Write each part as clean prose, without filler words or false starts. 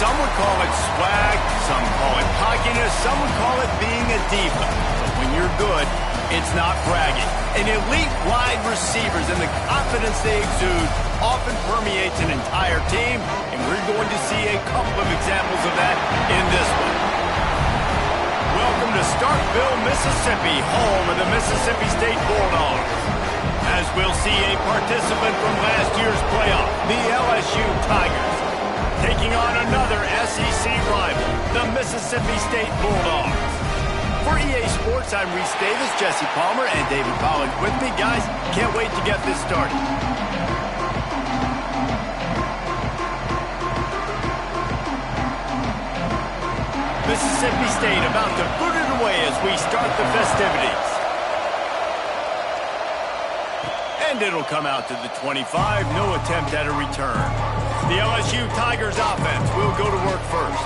Some would call it swag, some call it cockiness, some would call it being a diva. But when you're good, it's not bragging. And elite wide receivers and the confidence they exude often permeates an entire team, and we're going to see a couple of examples of that in this one. Welcome to Starkville, Mississippi, home of the Mississippi State Bulldogs. As we'll see a participant from last year's playoff, the LSU Tigers, taking on another SEC rival, the Mississippi State Bulldogs. For EA Sports, I'm Reese Davis, Jesse Palmer, and David Pollack with me. Guys, can't wait to get this started. Mississippi State about to put it away as we start the festivities. And it'll come out to the 25, no attempt at a return. The LSU Tigers offense will go to work first.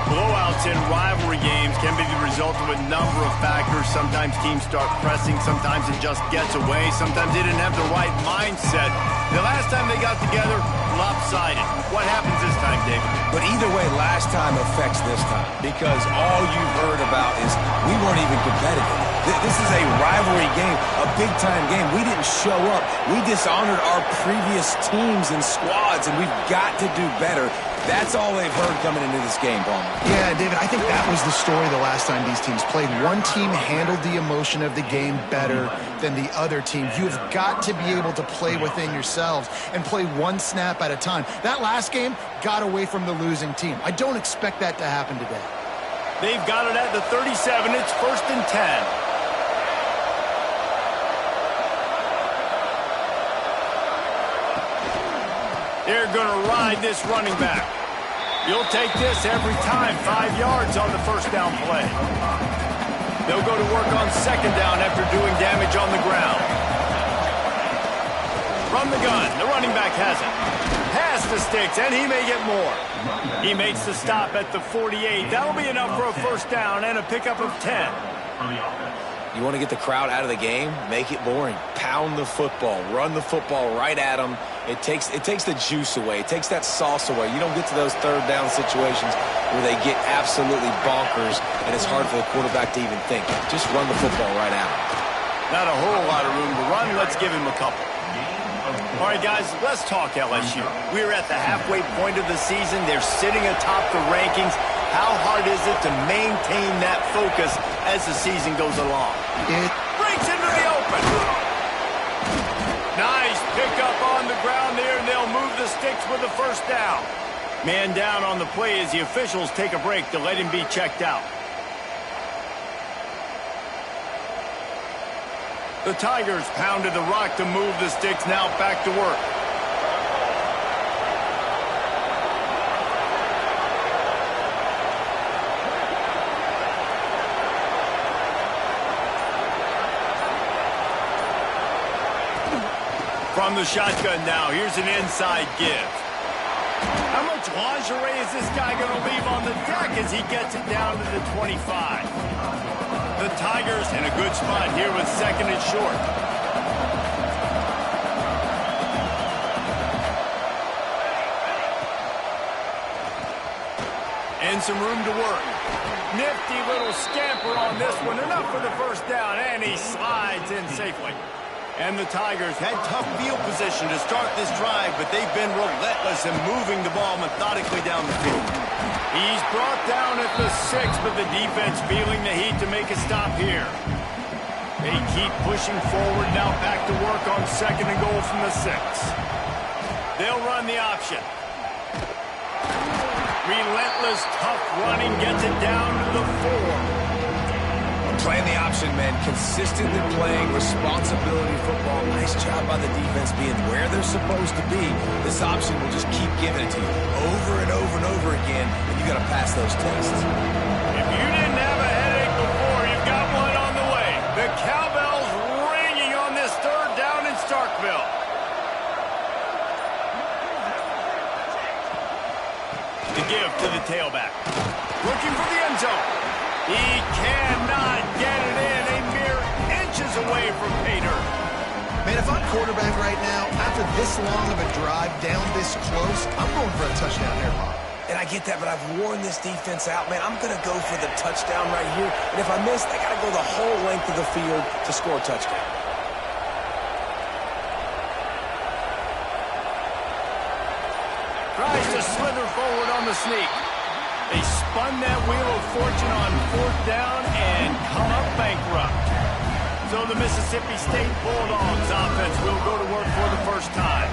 Blowouts in rivalry games can be the result of a number of factors. Sometimes teams start pressing, sometimes it just gets away, sometimes they didn't have the right mindset. The last time they got together, lopsided. What happens this time, David? But either way, last time affects this time, because all you've heard about is we weren't even competitive. This is a rivalry game, a big-time game. We didn't show up. We dishonored our previous teams and squads, and we've got to do better. That's all they've heard coming into this game, Palmer. Yeah, David, I think that was the story the last time these teams played. One team handled the emotion of the game better than the other team. You've got to be able to play within yourselves and play one snap at a time. That last game got away from the losing team. I don't expect that to happen today. They've got it at the 37. It's 1st and 10. They're going to ride this running back. You'll take this every time. 5 yards on the first down play. They'll go to work on second down after doing damage on the ground. From the gun, the running back has it. Has the sticks, and he may get more. He makes the stop at the 48. That'll be enough for a first down and a pickup of 10. You want to get the crowd out of the game? Make it boring. Pound the football. Run the football right at them. It takes the juice away. It takes that sauce away. You don't get to those third down situations where they get absolutely bonkers, and it's hard for the quarterback to even think. Just run the football right at them. Not a whole lot of room to run. Let's give him a couple. All right, guys, let's talk LSU. We're at the halfway point of the season. They're sitting atop the rankings. How hard is it to maintain that focus as the season goes along? It breaks into the open. Nice pickup on the ground there, and they'll move the sticks with the first down. Man down on the play as the officials take a break to let him be checked out. The Tigers pounded the rock to move the sticks, now back to work. From the shotgun now, here's an inside give. How much lingerie is this guy going to leave on the deck as he gets it down to the 25? The Tigers in a good spot here with second and short. And some room to work. Nifty little scamper on this one. Enough for the first down, and he slides in safely. And the Tigers had tough field position to start this drive, but they've been relentless in moving the ball methodically down the field. He's brought down at the 6, but the defense feeling the heat to make a stop here. They keep pushing forward, now back to work on second and goal from the 6. They'll run the option. Relentless, tough running gets it down to the 4. Playing the option, man. Consistently playing responsibility football. Nice job by the defense being where they're supposed to be. This option will just keep giving it to you over and over and over again, and you got to pass those tests. If you didn't have a headache before, you've got one on the way. The cowbell's ringing on this third down in Starkville. The give to the tailback. Looking for the end zone. He cannot get it in. A mere inches away from pay dirt. Man, if I'm quarterback right now, after this long of a drive down this close, I'm going for a touchdown here, Bob. And I get that, but I've worn this defense out, man. I'm going to go for the touchdown right here. And if I miss, they got to go the whole length of the field to score a touchdown. Tries to slither forward on the sneak. They spun that wheel of fortune on 4th down and come up bankrupt. So the Mississippi State Bulldogs offense will go to work for the first time.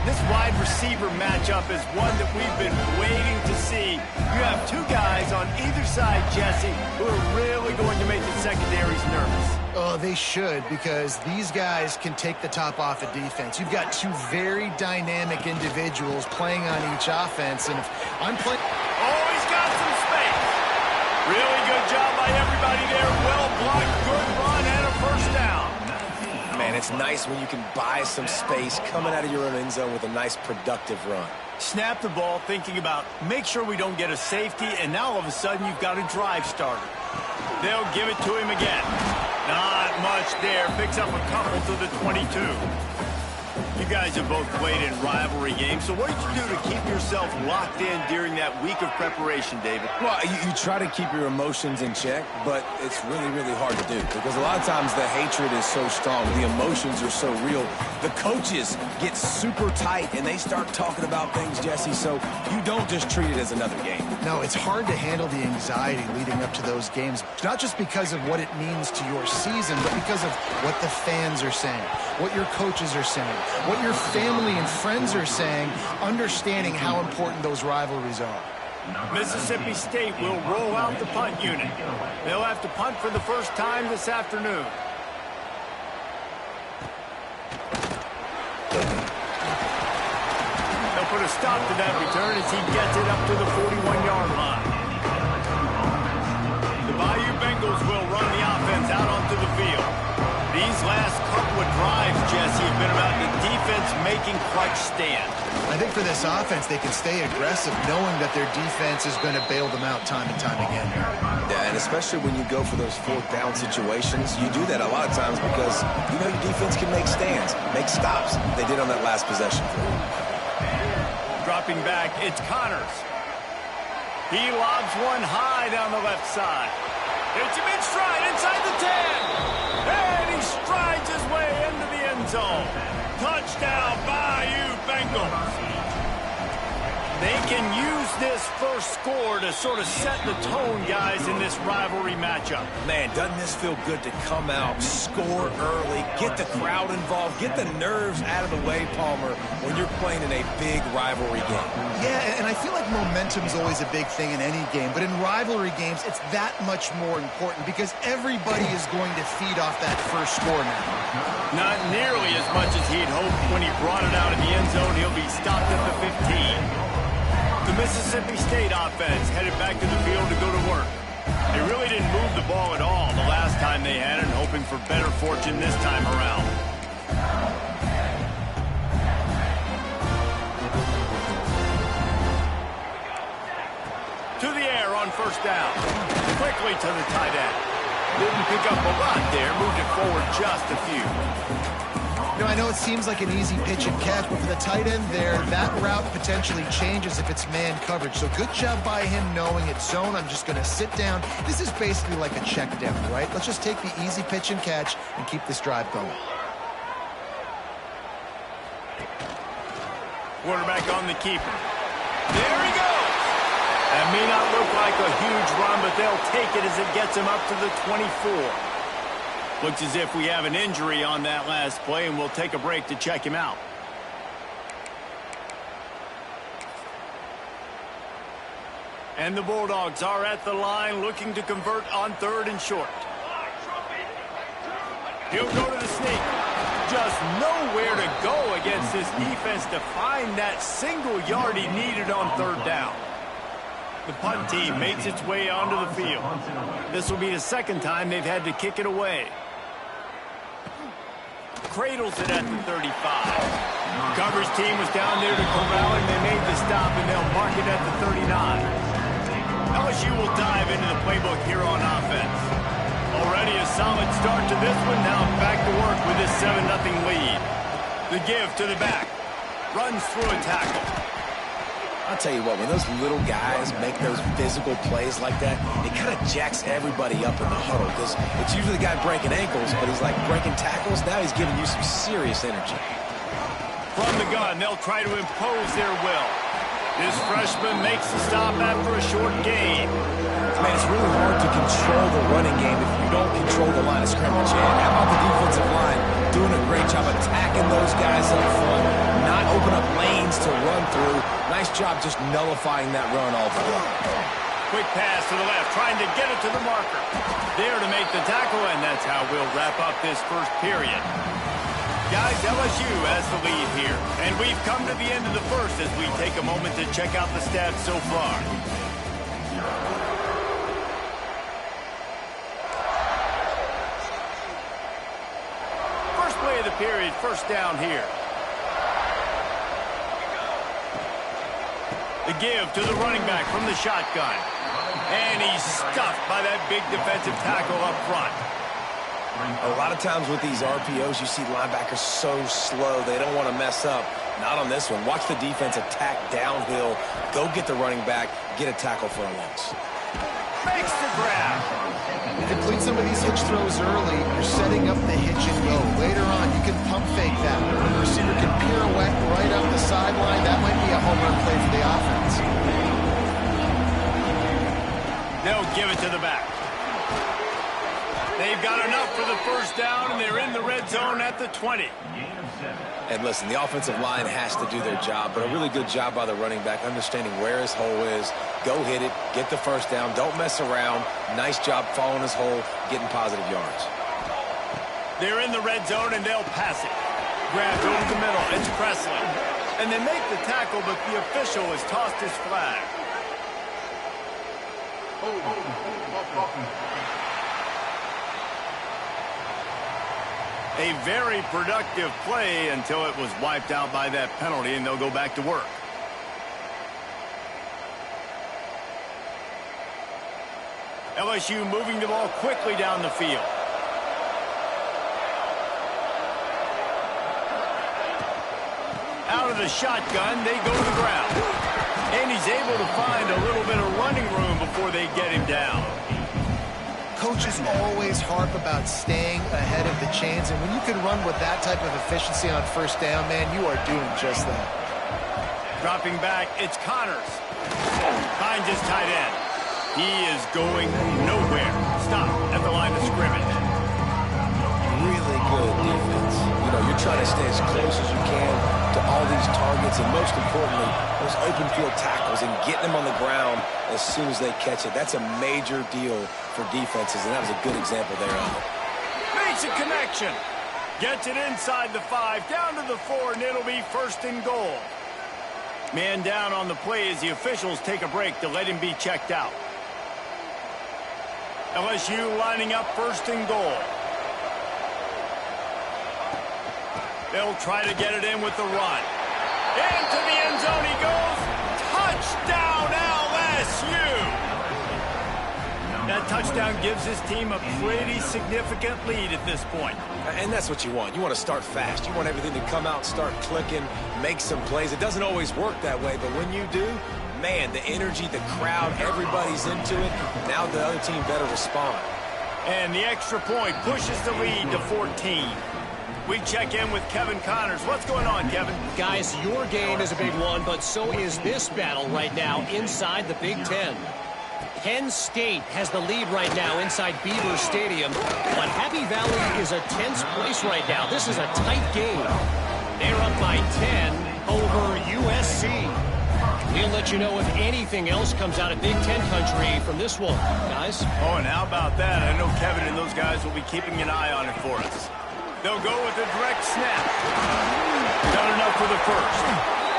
This wide receiver matchup is one that we've been waiting to see. You have two guys on either side, Jesse, who are really going to make the secondaries nervous. Oh, they should, because these guys can take the top off a defense. You've got two very dynamic individuals playing on each offense, and if I'm playing... Oh, he's got some space. Really good job by everybody there. Well blocked, good run, and a first down. Man, it's nice when you can buy some space coming out of your own end zone with a nice productive run. Snap the ball thinking about make sure we don't get a safety, and now all of a sudden you've got a drive starter. They'll give it to him again. Not much there. Picks up a couple to the 22. You guys have both played in rivalry games, so what did you do to keep yourself locked in during that week of preparation, David? Well, you try to keep your emotions in check, but it's really, really hard to do because a lot of times the hatred is so strong, the emotions are so real. The coaches get super tight, and they start talking about things, Jesse, so you don't just treat it as another game. No, it's hard to handle the anxiety leading up to those games, not just because of what it means to your season, but because of what the fans are saying, what your coaches are saying, what your family and friends are saying, understanding how important those rivalries are. Mississippi State will roll out the punt unit. They'll have to punt for the first time this afternoon. They'll put a stop to that return as he gets it up to the 41-yard line. The Bayou Bengals will run the offense out onto the field. These last couple of drives, Jesse, have been about the defense making clutch stand. I think for this offense, they can stay aggressive knowing that their defense is going to bail them out time and time again. Yeah, and especially when you go for those 4th down situations, you do that a lot of times because you know your defense can make stands, make stops. They did on that last possession. Dropping back, it's Connors. He lobs one high down the left side. It's him in stride inside the 10. And he strides his way into the end zone. Touchdown, Bayou Bengals. They can use this first score to sort of set the tone, guys, in this rivalry matchup. Man, doesn't this feel good to come out, score early, get the crowd involved, get the nerves out of the way, Palmer, when you're playing in a big rivalry game. Yeah, and I feel like momentum's always a big thing in any game, but in rivalry games, it's that much more important because everybody is going to feed off that first score now. Not nearly as much as he'd hoped when he brought it out of the end zone. He'll be stopped at the 15. The Mississippi State offense headed back to the field to go to work. They really didn't move the ball at all the last time they had it, hoping for better fortune this time around. To the air on first down. Quickly to the tight end. Didn't pick up a lot there, moved it forward just a few. You know, I know it seems like an easy pitch and catch, but for the tight end there, that route potentially changes if it's man coverage. So good job by him knowing it's zone. I'm just going to sit down. This is basically like a check down, right? Let's just take the easy pitch and catch and keep this drive going. Quarterback on the keeper. There he goes. That may not look like a huge run, but they'll take it as it gets him up to the 24. Looks as if we have an injury on that last play, and we'll take a break to check him out. And the Bulldogs are at the line looking to convert on 3rd and short. He'll go to the sneak. Just nowhere to go against this defense to find that single yard he needed on 3rd down. The punt team makes its way onto the field. This will be the second time they've had to kick it away. Cradles it at the 35. Coverage team was down there to corral him. They made the stop, and they'll mark it at the 39. LSU will dive into the playbook here on offense. Already a solid start to this one. Now back to work with this 7-0 lead. The give to the back. Runs through a tackle. I'll tell you what, when those little guys make those physical plays like that, it kind of jacks everybody up in the huddle because it's usually the guy breaking ankles, but he's like breaking tackles. Now he's giving you some serious energy. From the gun, they'll try to impose their will. This freshman makes the stop after a short gain. Man, it's really hard to control the running game if you don't control the line of scrimmage. And how about the defensive line doing a great job attacking those guys up front, not open up lanes to run through. Nice job just nullifying that run altogether. Quick pass to the left, trying to get it to the marker. There to make the tackle, and that's how we'll wrap up this first period. Guys, LSU has the lead here, and we've come to the end of the first as we take a moment to check out the stats so far. First play of the period, first down here. The give to the running back from the shotgun. And he's stuffed by that big defensive tackle up front. A lot of times with these RPOs, you see linebackers so slow, they don't want to mess up. Not on this one. Watch the defense attack downhill, go get the running back, get a tackle for a loss. Makes the grab. Complete some of these hitch throws early. You're setting up the hitch and go. Later on, you can pump fake that. When the receiver can pirouette right up the sideline, that might be a home run play for the offense. They'll give it to the back. They've got enough for the first down, and they're in the red zone at the 20. And listen, the offensive line has to do their job, but a really good job by the running back understanding where his hole is. Go hit it, get the first down, don't mess around. Nice job following his hole, getting positive yards. They're in the red zone, and they'll pass it. Grabbed over the middle, it's Presley. And they make the tackle, but the official has tossed his flag. A very productive play until it was wiped out by that penalty, and they'll go back to work. LSU moving the ball quickly down the field. Out of the shotgun, they go to the ground. And he's able to find a little bit of running room before they get him down. Coaches always harp about staying ahead of the chains, and when you can run with that type of efficiency on first down, man, you are doing just that. Dropping back, it's Connors. Finds his tight end. He is going nowhere. Stop at the line of scrimmage. Really good defense. You know, you're trying to stay as close as you can to all these targets, and most importantly, those open field tackles and getting them on the ground as soon as they catch it. That's a major deal for defenses, and that was a good example there of it. Makes a connection. Gets it inside the 5, down to the 4, and it'll be first and goal. Man down on the play as the officials take a break to let him be checked out. LSU lining up first and goal. They'll try to get it in with the run. Into the end zone he goes. Touchdown, LSU! That touchdown gives his team a pretty significant lead at this point. And that's what you want. You want to start fast. You want everything to come out, start clicking, make some plays. It doesn't always work that way, but when you do, man, the energy, the crowd, everybody's into it. Now the other team better respond. And the extra point pushes the lead to 14. We check in with Kevin Connors. What's going on, Kevin? Guys, your game is a big one, but so is this battle right now inside the Big Ten. Penn State has the lead right now inside Beaver Stadium, but Happy Valley is a tense place right now. This is a tight game. They're up by 10 over USC. We'll let you know if anything else comes out of Big Ten country from this one, guys. Oh, and how about that? I know Kevin and those guys will be keeping an eye on it for us. They'll go with a direct snap. Done enough for the first.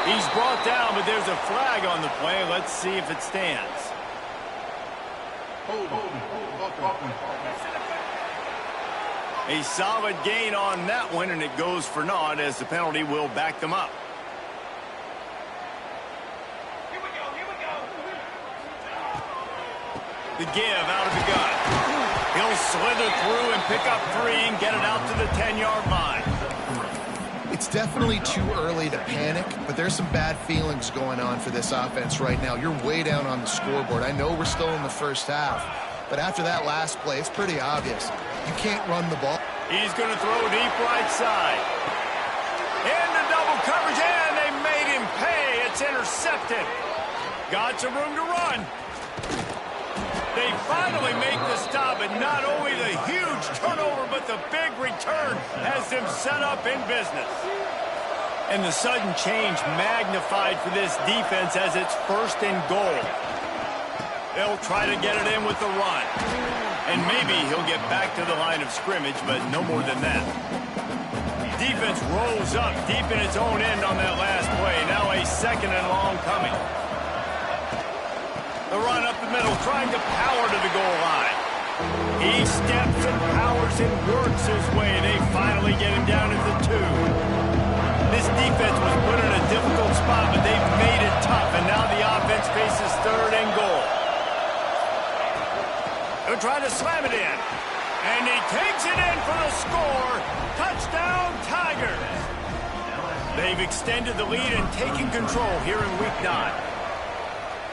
He's brought down, but there's a flag on the play. Let's see if it stands. A solid gain on that one, and it goes for naught as the penalty will back them up. The give out of the gun. He'll slither through and pick up 3 and get it out to the 10-yard line. It's definitely too early to panic, but there's some bad feelings going on for this offense right now. You're way down on the scoreboard. I know we're still in the first half, but after that last play, it's pretty obvious. You can't run the ball. He's going to throw deep right side. Into double coverage, and they made him pay. It's intercepted. Got some room to run. They finally make the stop, and not only the huge turnover, but the big return has them set up in business. And the sudden change magnified for this defense as it's 1st and goal. They'll try to get it in with the run. And maybe he'll get back to the line of scrimmage, but no more than that. Defense rolls up deep in its own end on that last play. Now a 2nd and long coming. The run up the middle, trying to power to the goal line. He steps and powers and works his way. They finally get him down at the 2. This defense was put in a difficult spot, but they've made it tough, and now the offense faces 3rd and goal. They'll try to slam it in, and he takes it in for the score. Touchdown, Tigers. They've extended the lead and taken control here in Week 9.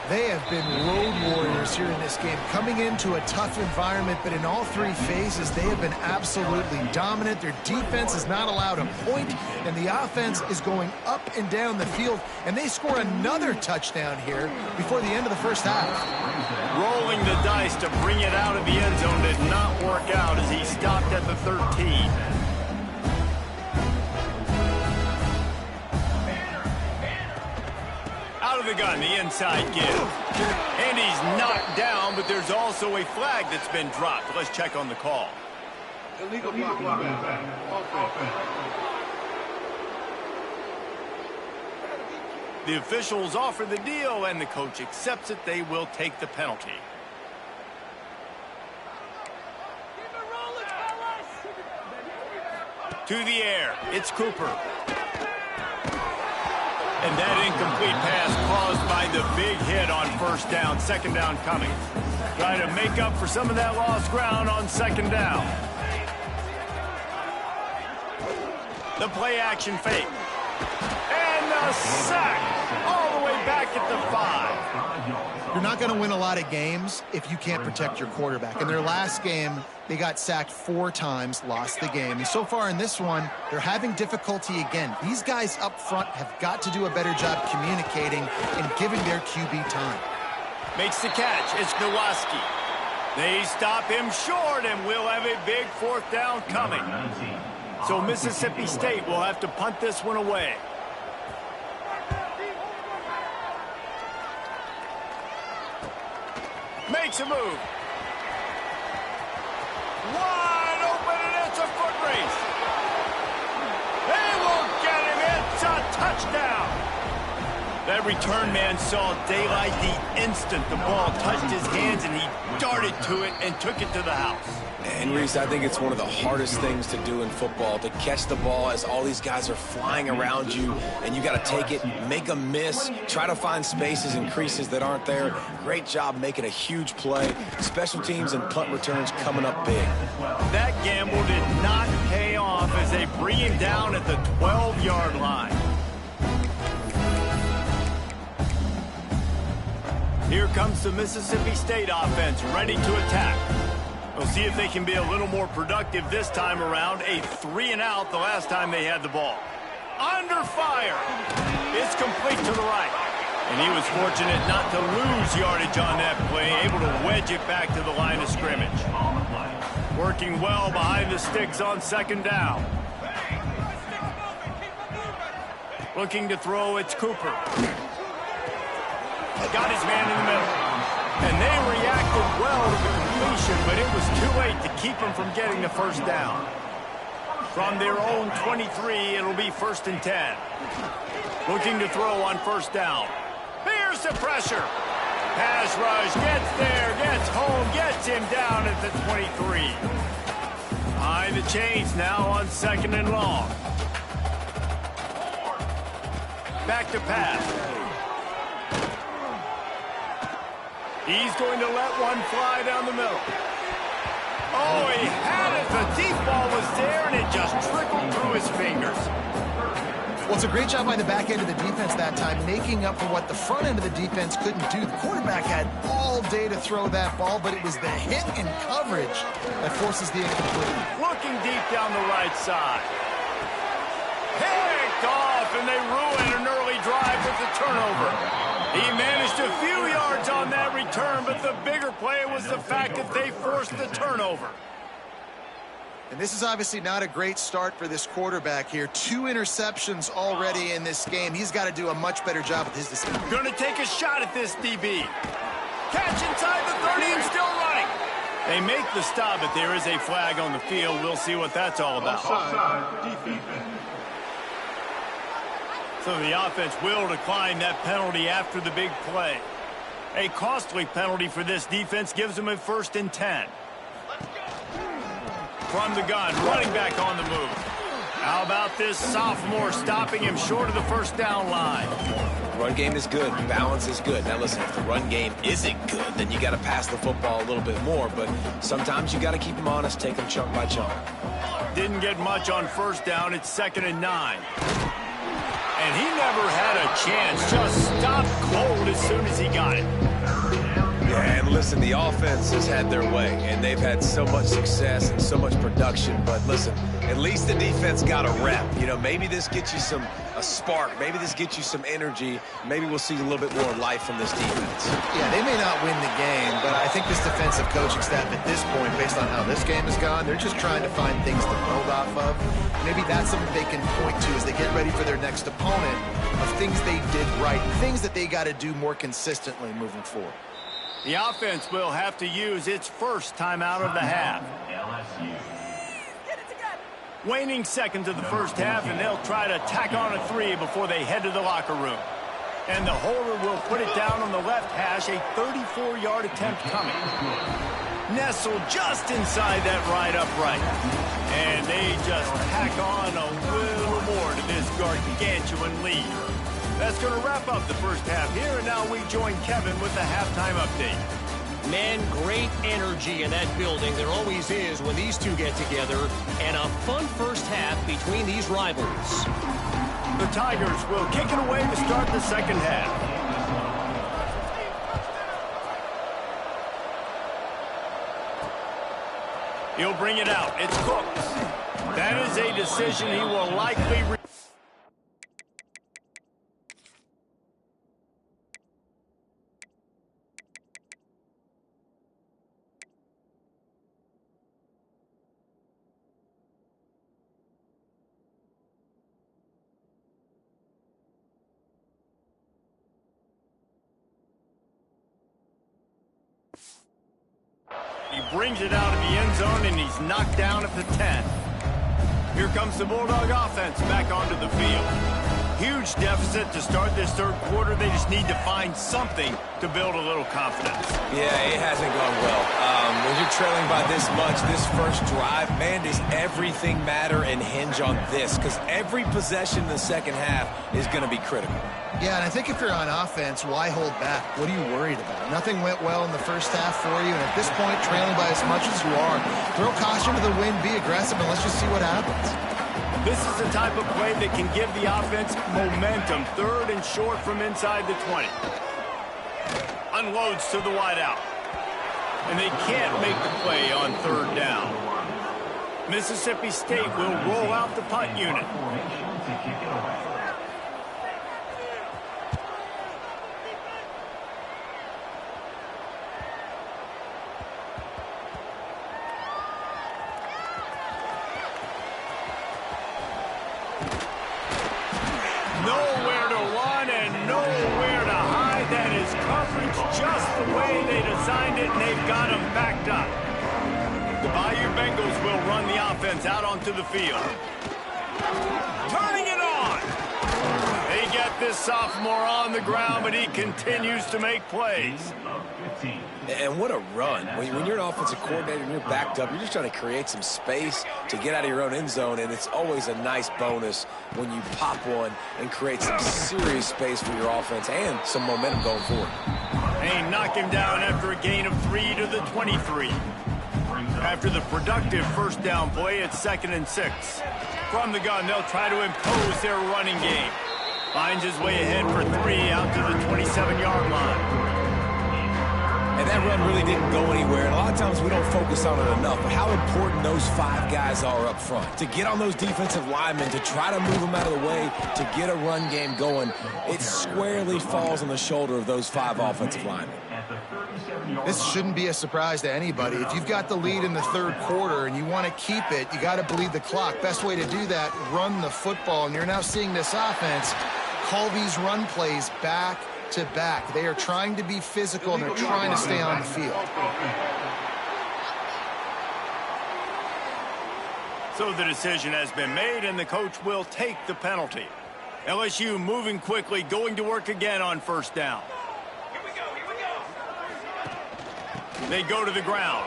They have been road warriors here in this game, coming into a tough environment, but in all 3 phases, they have been absolutely dominant. Their defense is not allowed a point, and the offense is going up and down the field, and they score another touchdown here before the end of the first half. Rolling the dice to bring it out of the end zone did not work out as he stopped at the 13. Out of the gun, the inside give. And he's knocked down, but there's also a flag that's been dropped. Let's check on the call. Illegal blocking. The officials offer the deal, and the coach accepts it. They will take the penalty. To the air, it's Cooper. And that incomplete pass caused by the big hit on 1st down. 2nd down coming. Trying to make up for some of that lost ground on 2nd down. The play action fake. And the sack all the way back at the 5. You're not going to win a lot of games if you can't protect your quarterback. In their last game, they got sacked 4 times, lost the game. And so far in this one, they're having difficulty again. These guys up front have got to do a better job communicating and giving their QB time. Makes the catch. It's Nowaski. They stop him short, and we'll have a big 4th down coming. So Mississippi State will have to punt this one away. Makes a move. Wide open, and it's a foot race. They won't get him. It's a touchdown. That return man saw daylight the instant the ball touched his hands, and he darted to it and took it to the house. And Reese, I think it's one of the hardest things to do in football, to catch the ball as all these guys are flying around you, and you got to take it, make a miss, try to find spaces and creases that aren't there. Great job making a huge play. Special teams and punt returns coming up big. That gamble did not pay off as they bring him down at the 12-yard line. Here comes the Mississippi State offense, ready to attack. We'll see if they can be a little more productive this time around. A 3-and-out the last time they had the ball. Under fire. It's complete to the right. And he was fortunate not to lose yardage on that play, able to wedge it back to the line of scrimmage. Working well behind the sticks on 2nd down. Looking to throw, it's Cooper. Got his man in the middle. And they reacted well to the completion, but it was too late to keep them from getting the 1st down. From their own 23, it'll be 1st and 10. Looking to throw on 1st down. Here's the pressure. Pass rush, gets there, gets home, gets him down at the 23. Behind the chains now on 2nd and long. Back to pass. He's going to let one fly down the middle. Oh, he had it. The deep ball was there, and it just trickled through his fingers. Well, it's a great job by the back end of the defense that time, making up for what the front end of the defense couldn't do. The quarterback had all day to throw that ball, but it was the hit and coverage that forces the incomplete. Looking deep down the right side. Picked off, and they ruin an early drive with the turnover. He managed a few yards on that return, but the bigger play was the fact that they forced the turnover. And this is obviously not a great start for this quarterback here. 2 interceptions already in this game. He's got to do a much better job with his decision. Going to take a shot at this DB. Catch inside the 30 and still running. They make the stop, but there is a flag on the field. We'll see what that's all about. So the offense will decline that penalty after the big play. A costly penalty for this defense gives them a 1st and 10. From the gun, running back on the move. How about this sophomore stopping him short of the 1st down line? Run game is good. Balance is good. Now, listen, if the run game isn't good, then you got to pass the football a little bit more. But sometimes you got to keep them honest, take them chunk by chunk. Didn't get much on 1st down. It's 2nd and 9. And he never had a chance. Just stopped cold as soon as he got it. Yeah, and listen, the offense has had their way, and they've had so much success and so much production. But listen, at least the defense got a rep. You know, maybe this gets you a spark. Maybe this gets you some energy. Maybe we'll see a little bit more life from this defense. Yeah, they may not win the game, but I think this defensive coaching staff at this point, based on how this game has gone, they're just trying to find things to build off of. Maybe that's something they can point to as they get ready for their next opponent, of things they did right, things that they got to do more consistently moving forward. The offense will have to use its 1st timeout of the half. Waning seconds of the 1st half, and they'll try to tack on a 3 before they head to the locker room. And the holder will put it down on the left hash, a 34-yard attempt coming. Nestled just inside that right upright. And they just tack on a little more to this gargantuan lead. That's going to wrap up the 1st half here, and now we join Kevin with the halftime update. Man, great energy in that building. There always is when these two get together. And a fun 1st half between these rivals. The Tigers will kick it away to start the 2nd half. He'll bring it out. It's Cooks. That is a decision he will likely He brings it out of the end zone, and he's knocked down at the 10. Here comes the Bulldog offense back onto the field. Huge deficit to start this 3rd quarter. They just need to find something to build a little confidence. Yeah, it hasn't gone well. When you're trailing by this much, this 1st drive, man, does everything matter and hinge on this? Because every possession in the 2nd half is going to be critical. Yeah, and I think if you're on offense, why hold back? What are you worried about? Nothing went well in the 1st half for you, and at this point, trailing by as much as you are, throw caution to the wind, be aggressive, and let's just see what happens. This is the type of play that can give the offense momentum. 3rd and short from inside the 20. Unloads to the wideout. And they can't make the play on 3rd down. Mississippi State will roll out the punt unit. Nowhere to run and nowhere to hide. That is coverage just the way they designed it, and they've got them backed up. The Bayou Bengals will run the offense out onto the field. Turning it on. They get this sophomore on the ground, but he continues to make plays. And what a run. When you're an offensive coordinator and you're backed up, you're just trying to create some space to get out of your own end zone, and it's always a nice bonus when you pop one and create some serious space for your offense and some momentum going forward. They knock him down after a gain of 3 to the 23. After the productive 1st down play, it's 2nd and 6. From the gun, they'll try to impose their running game. Finds his way ahead for 3 out to the 27-yard line. And that run really didn't go anywhere. And a lot of times we don't focus on it enough. But how important those 5 guys are up front. To get on those defensive linemen, to try to move them out of the way, to get a run game going, it squarely falls on the shoulder of those 5 offensive linemen. This shouldn't be a surprise to anybody. If you've got the lead in the third quarter and you want to keep it, you got to bleed the clock. Best way to do that, run the football. And you're now seeing this offense call these run plays back to back. They are trying to be physical and they're trying to stay on the field. So the decision has been made and the coach will take the penalty. LSU moving quickly, going to work again on first down. They go to the ground.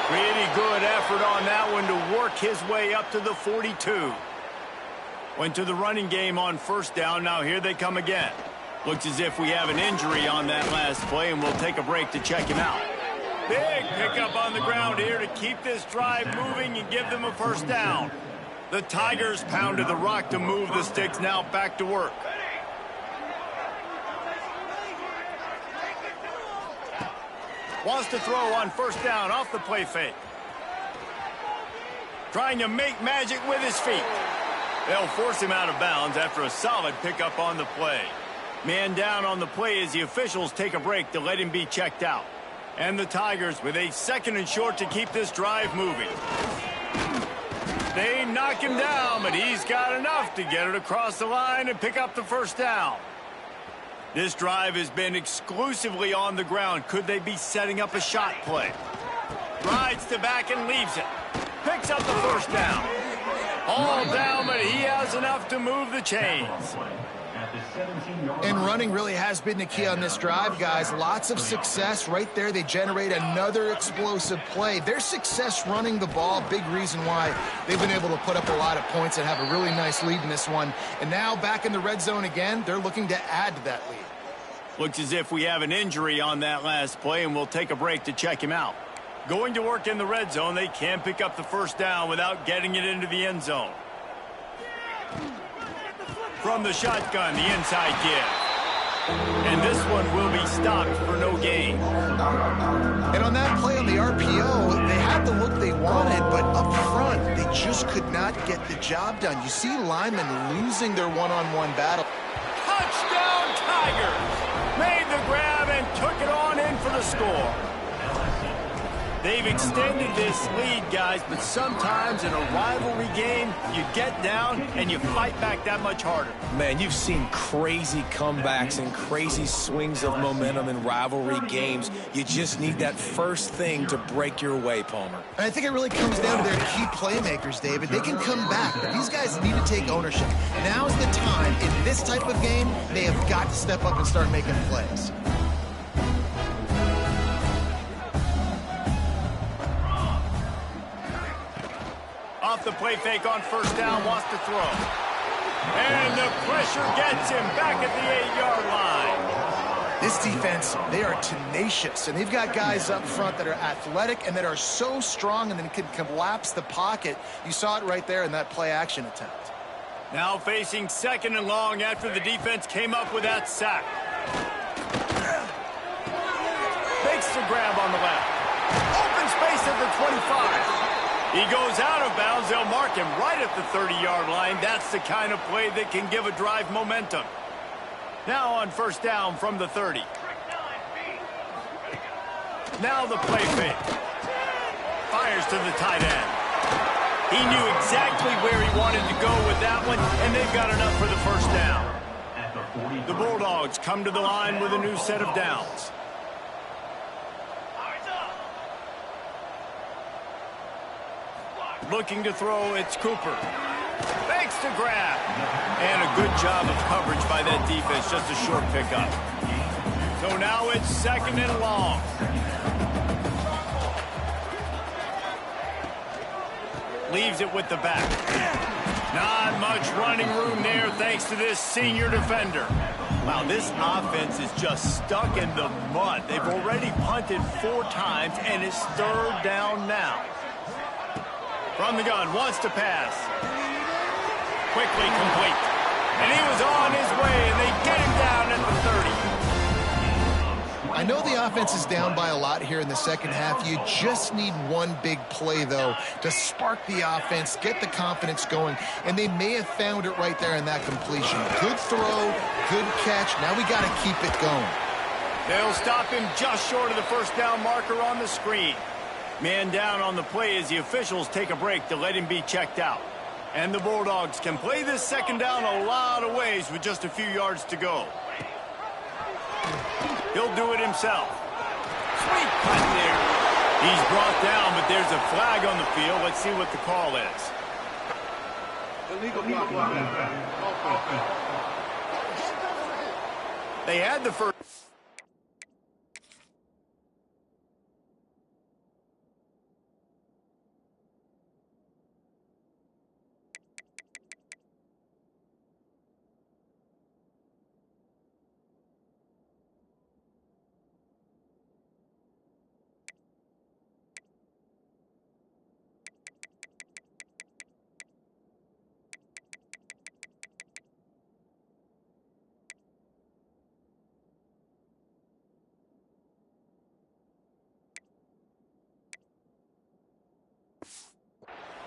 Pretty good effort on that one to work his way up to the 42. Went to the running game on first down. Now here they come again. Looks as if we have an injury on that last play, and we'll take a break to check him out. Big pickup on the ground here to keep this drive moving and give them a first down. The Tigers pounded the rock to move the sticks. Now back to work. Wants to throw on first down off the play fake. Trying to make magic with his feet. They'll force him out of bounds after a solid pickup on the play. Man down on the play as the officials take a break to let him be checked out. And the Tigers with a 2nd and short to keep this drive moving. They knock him down, but he's got enough to get it across the line and pick up the first down. This drive has been exclusively on the ground. Could they be setting up a shot play? Rides to back and leaves it. Picks up the first down. All down, but he has enough to move the chains. And running really has been the key on this drive, guys. Lots of success right there. They generate another explosive play. Their success running the ball, big reason why they've been able to put up a lot of points and have a really nice lead in this one. And now back in the red zone again, they're looking to add to that lead. Looks as if we have an injury on that last play, and we'll take a break to check him out. Going to work in the red zone, they can't pick up the first down without getting it into the end zone. From the shotgun, the inside give. And this one will be stopped for no gain. And on that play on the RPO, they had the look they wanted, but up front, they just could not get the job done. You see linemen losing their one-on-one battle. Touchdown, Tigers! Made the grab and took it on in for the score. They've extended this lead, guys, but sometimes in a rivalry game, you get down and you fight back that much harder. Man, you've seen crazy comebacks and crazy swings of momentum in rivalry games. You just need that first thing to break your way, Palmer. And I think it really comes down to their key playmakers, David. They can come back, but these guys need to take ownership. Now's the time. In this type of game, they have got to step up and start making plays. Off the play fake on first down, wants to throw. And the pressure gets him back at the 8-yard line. This defense, they are tenacious, and they've got guys up front that are athletic and that are so strong and then can collapse the pocket. You saw it right there in that play-action attempt. Now facing 2nd and long after the defense came up with that sack. Makes the grab on the left. Open space at the 25. He goes out of bounds. They'll mark him right at the 30-yard line. That's the kind of play that can give a drive momentum. Now on first down from the 30. Now the play fake. Fires to the tight end. He knew exactly where he wanted to go with that one, and they've got enough for the first down. The Bulldogs come to the line with a new set of downs. Looking to throw, it's Cooper. Fakes to grab. And a good job of coverage by that defense, just a short pickup. So now it's 2nd and long. Leaves it with the back. Not much running room there thanks to this senior defender. Wow, this offense is just stuck in the mud. They've already punted 4 times, and it's 3rd down now. From the gun, wants to pass. Quickly complete. And he was on his way, and they get him down at the 30. I know the offense is down by a lot here in the second half. You just need one big play, though, to spark the offense, get the confidence going, and they may have found it right there in that completion. Good throw, good catch. Now we got to keep it going. They'll stop him just short of the first down marker on the screen. Man down on the play as the officials take a break to let him be checked out. And the Bulldogs can play this second down a lot of ways with just a few yards to go. He'll do it himself. Sweet cut there. He's brought down, but there's a flag on the field. Let's see what the call is. Illegal blocking. They had the first.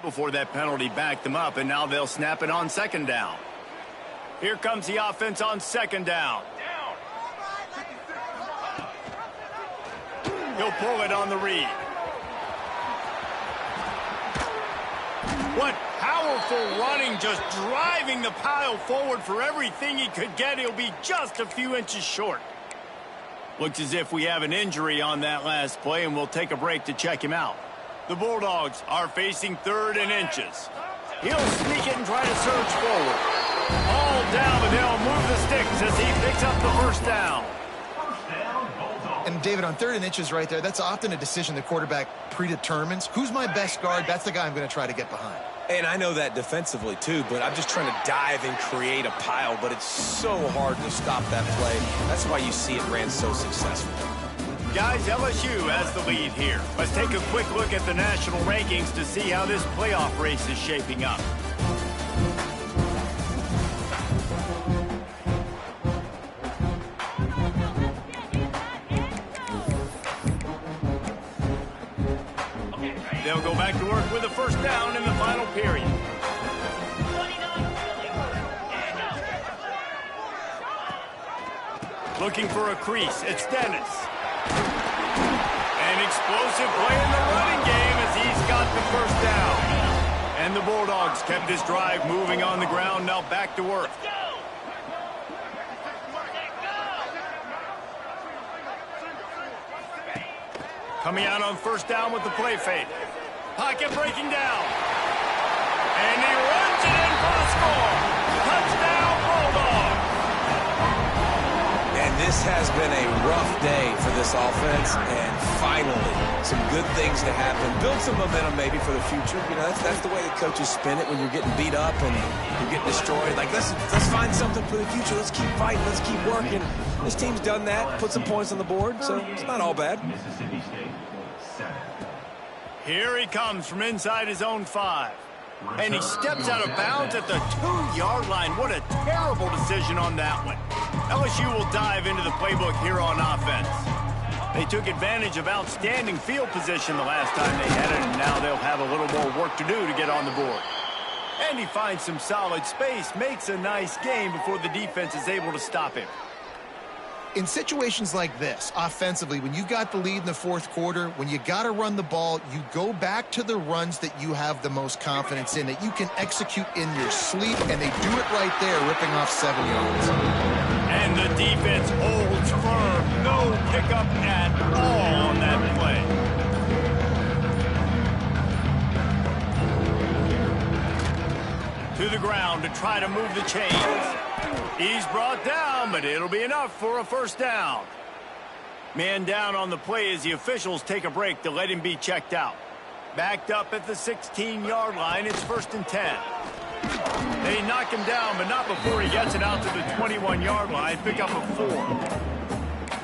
Before that penalty backed them up, and now they'll snap it on second down. Here comes the offense on second down. He'll pull it on the read. What powerful running, just driving the pile forward for everything he could get. He'll be just a few inches short. Looks as if we have an injury on that last play, and we'll take a break to check him out. The Bulldogs are facing 3rd and inches. He'll sneak it and try to surge forward. All down, but they'll move the sticks as he picks up the first down. And, David, on 3rd and inches right there, that's often a decision the quarterback predetermines. Who's my best guard? That's the guy I'm going to try to get behind. And I know that defensively, too, but I'm just trying to dive and create a pile, but it's so hard to stop that play. That's why you see it ran so successful. Guys, LSU has the lead here. Let's take a quick look at the national rankings to see how this playoff race is shaping up. They'll go back to work with a first down in the final period. Looking for a crease. It's Dennis. An explosive play in the running game as he's got the first down. And the Bulldogs kept this drive moving on the ground, now back to work. Coming out on first down with the play fake. Pocket breaking down. And he runs it in for the score. Touchdown, Bulldogs. And this has been a rough day for this offense, and finally, some good things to happen. Build some momentum maybe for the future. You know, that's the way the coaches spin it when you're getting beat up and you're getting destroyed. Like, let's find something for the future. Let's keep fighting. Let's keep working. This team's done that, put some points on the board, so it's not all bad. Here he comes from inside his own 5. And he steps out of bounds at the 2-yard line. What a terrible decision on that one. LSU will dive into the playbook here on offense. They took advantage of outstanding field position the last time they had it, and now they'll have a little more work to do to get on the board. And he finds some solid space, makes a nice game before the defense is able to stop him. In situations like this, offensively, when you got the lead in the 4th quarter, when you got to run the ball, you go back to the runs that you have the most confidence in, that you can execute in your sleep, and they do it right there, ripping off 7 yards. And the defense holds firm. No pickup at all on that play. To the ground to try to move the chains. He's brought down, but it'll be enough for a first down. Man down on the play as the officials take a break to let him be checked out. Backed up at the 16-yard line, it's 1st and 10. They knock him down, but not before he gets it out to the 21-yard line. Pick up a 4.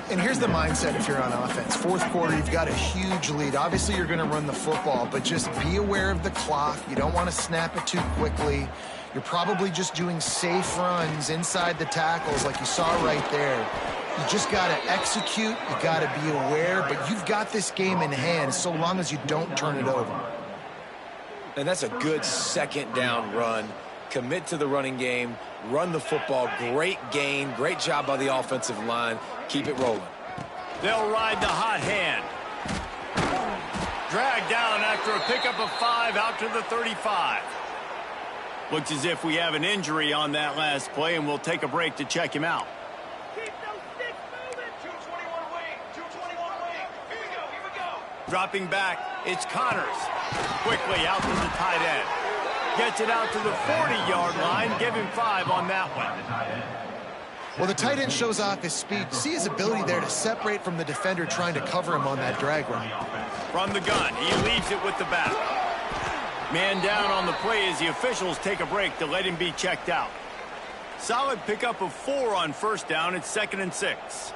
And here's the mindset if you're on offense. Fourth quarter, you've got a huge lead. Obviously, you're going to run the football, but just be aware of the clock. You don't want to snap it too quickly. You're probably just doing safe runs inside the tackles like you saw right there. You just got to execute. You got to be aware, but you've got this game in hand so long as you don't turn it over. And that's a good second down run. Commit to the running game, run the football. Great gain, great job by the offensive line. Keep it rolling. They'll ride the hot hand. Dragged down after a pickup of 5 out to the 35. Looks as if we have an injury on that last play, and we'll take a break to check him out. Keep those sticks moving. 221 wing. 221 wing. Here we go. Dropping back, it's Connors. Quickly out to the tight end. Gets it out to the 40-yard line. Give him 5 on that one. Well, the tight end shows off his speed. See his ability there to separate from the defender trying to cover him on that drag run. From the gun, he leaves it with the back. Man down on the play as the officials take a break to let him be checked out. Solid pickup of 4 on first down. It's 2nd and 6.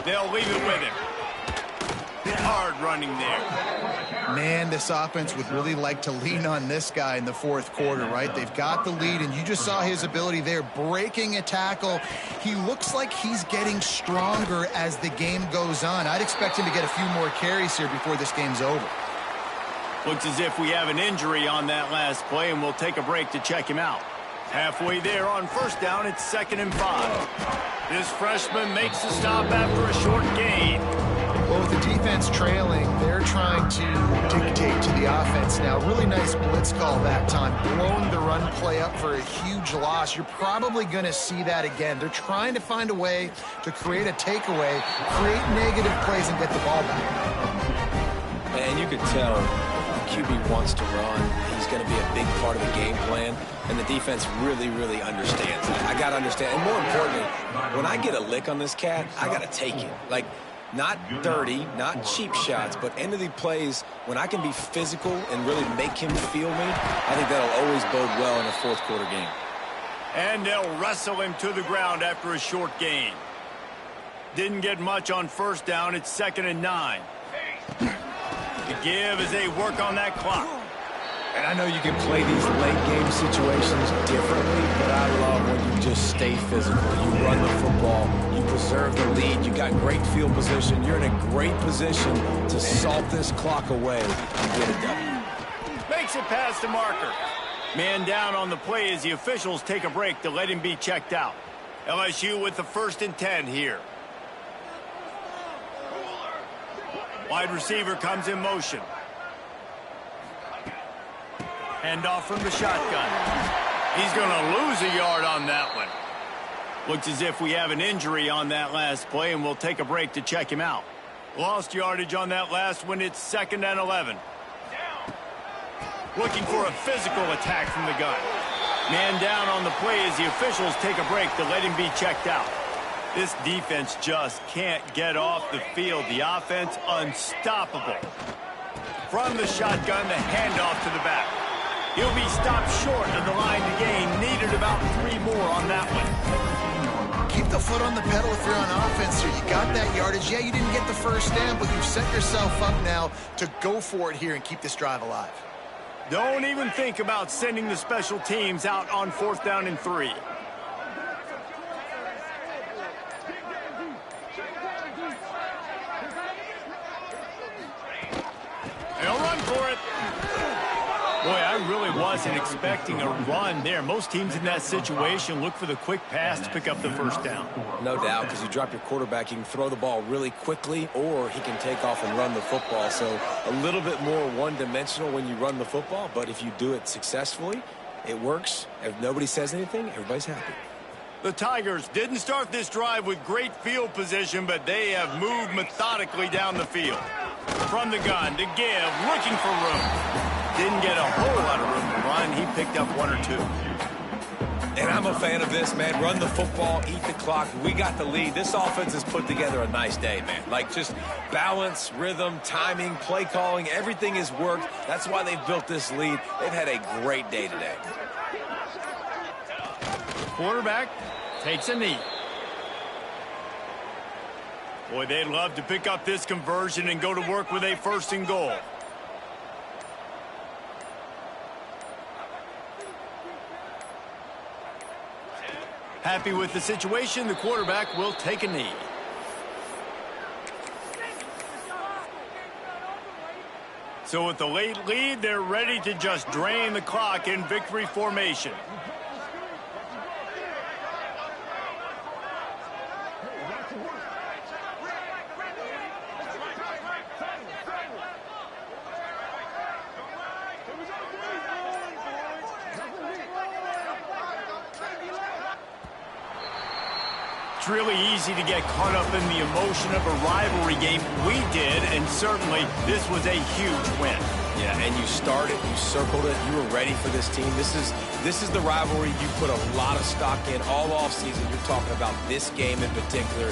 They'll leave it with him. Hard running there. Man, this offense would really like to lean on this guy in the fourth quarter, right? They've got the lead, and you just saw his ability there, breaking a tackle. He looks like he's getting stronger as the game goes on. I'd expect him to get a few more carries here before this game's over. Looks as if we have an injury on that last play, and we'll take a break to check him out. Halfway there on first down, it's 2nd and 5. This freshman makes the stop after a short gain. Well, with the defense trailing, they're trying to dictate to the offense now. Really nice blitz call that time, blowing the run play up for a huge loss. You're probably going to see that again. They're trying to find a way to create a takeaway, create negative plays, and get the ball back. And you could tell the QB wants to run. He's going to be a big part of the game plan, and the defense really, really understands that. I got to understand. And more importantly, when I get a lick on this cat, I got to take it. Like, not dirty, not cheap shots, but end of the plays, when I can be physical and really make him feel me, I think that'll always bode well in a fourth quarter game. And they'll wrestle him to the ground after a short gain. Didn't get much on first down. It's 2nd and 9. To give as they work on that clock. And I know you can play these late game situations differently, but I love when you just stay physical. You run the football, you preserve the lead, you got great field position, you're in a great position to salt this clock away and get it done. Makes it past the marker. Man down on the play as the officials take a break to let him be checked out. LSU with the 1st and 10 here. Wide receiver comes in motion. Handoff from the shotgun. He's going to lose a yard on that one. Looks as if we have an injury on that last play, and we'll take a break to check him out. Lost yardage on that last one. It's 2nd and 11. Looking for a physical attack from the gun. Man down on the play as the officials take a break to let him be checked out. This defense just can't get off the field. The offense unstoppable. From the shotgun, the handoff to the back. He'll be stopped short of the line to gain. Needed about 3 more on that one. Keep the foot on the pedal if you're on offense here. You got that yardage. Yeah, you didn't get the first down, but you've set yourself up now to go for it here and keep this drive alive. Don't even think about sending the special teams out on 4th down and 3. They'll run for it. Boy, I really wasn't expecting a run there. Most teams in that situation look for the quick pass to pick up the first down. No doubt, because you drop your quarterback, you can throw the ball really quickly, or he can take off and run the football. So a little bit more one-dimensional when you run the football, but if you do it successfully, it works. If nobody says anything, everybody's happy. The Tigers didn't start this drive with great field position, but they have moved methodically down the field. From the gun to give, looking for room. Didn't get a whole lot of room to run. He picked up 1 or 2. And I'm a fan of this, man. Run the football, eat the clock. We got the lead. This offense has put together a nice day, man. Like, just balance, rhythm, timing, play calling, everything has worked. That's why they've built this lead. They've had a great day today. Quarterback takes a knee. Boy, they'd love to pick up this conversion and go to work with a 1st and goal. Happy with the situation, the quarterback will take a knee. So with the late lead, they're ready to just drain the clock in victory formation. It's really easy to get caught up in the emotion of a rivalry game. We did, and certainly this was a huge win. Yeah, and you started, you circled it, you were ready for this team. This is the rivalry you put a lot of stock in all offseason. You're talking about this game in particular.